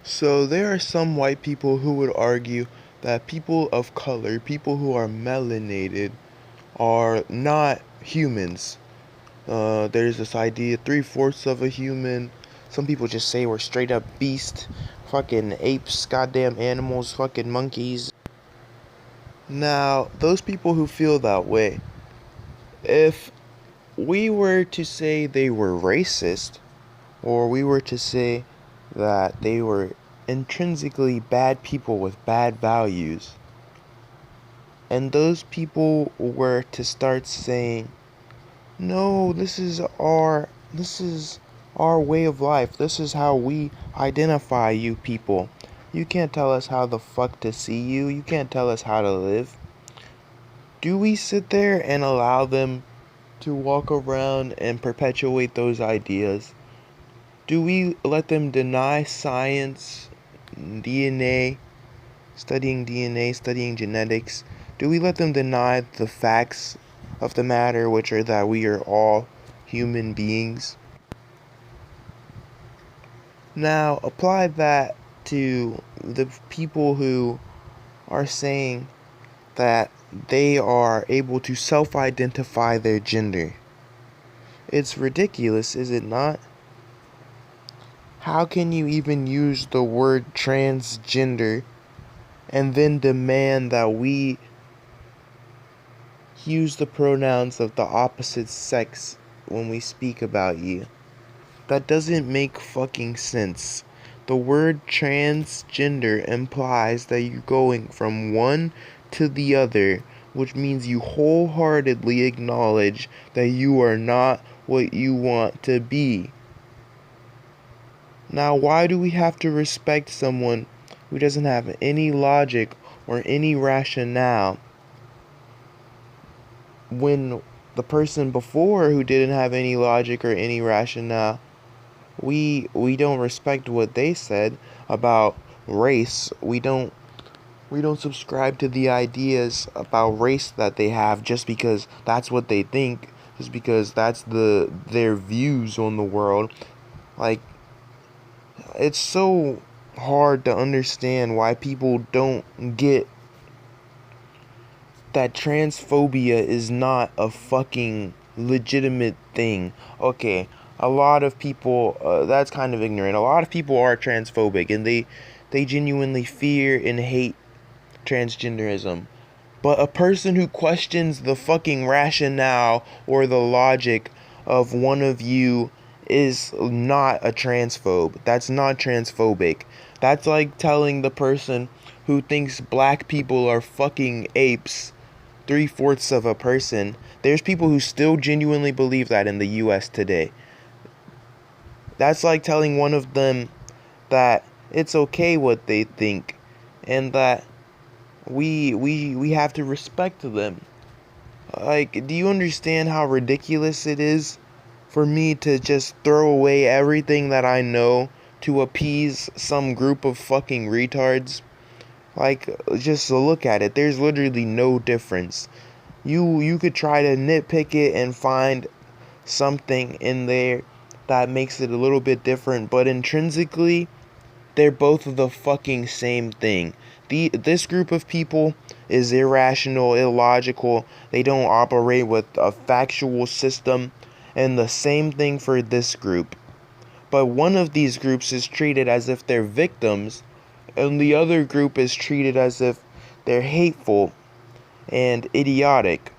So there are some white people who would argue that people of color, people who are melanated, are not humans. There's this idea, three-fourths of a human. Some people just say we're straight up beast, fucking apes, goddamn animals, fucking monkeys. Now, those people who feel that way, if we were to say they were racist, or we were to say that they were intrinsically bad people with bad values, and those people were to start saying, no, this is our way of life. This is how we identify you people. You can't tell us how the fuck to see you. You can't tell us how to live. Do we sit there and allow them to walk around and perpetuate those ideas? Do we let them deny science, DNA, studying DNA, studying genetics? Do we let them deny the facts of the matter, which are that we are all human beings? Now, apply that to the people who are saying that they are able to self identify their gender. It's ridiculous, is it not? How can you even use the word transgender and then demand that we use the pronouns of the opposite sex when we speak about you? That doesn't make fucking sense. The word transgender implies that you're going from one to the other, which means you wholeheartedly acknowledge that you are not what you want to be. Now, why do we have to respect someone who doesn't have any logic or any rationale when the person before who didn't have any logic or any rationale, we don't respect what they said about race. We don't subscribe to the ideas about race that they have just because that's what they think, just because that's their views on the world. Like, it's so hard to understand why people don't get that transphobia is not a fucking legitimate thing. Okay, a lot of people, that's kind of ignorant. A lot of people are transphobic and they genuinely fear and hate transgenderism. But a person who questions the fucking rationale or the logic of one of you is not a transphobe. That's not transphobic. That's like telling the person who thinks black people are fucking apes, three-fourths of a person. There's people who still genuinely believe that in the US today. That's like telling one of them that it's okay what they think and that we have to respect them. Like, do you understand how ridiculous it is for me to just throw away everything that I know to appease some group of fucking retards? Like, just look at it. There's literally no difference. You could try to nitpick it and find something in there that makes it a little bit different, but intrinsically, they're both the fucking same thing. This group of people is irrational, illogical. They don't operate with a factual system, and the same thing for this group. But one of these groups is treated as if they're victims, and the other group is treated as if they're hateful and idiotic.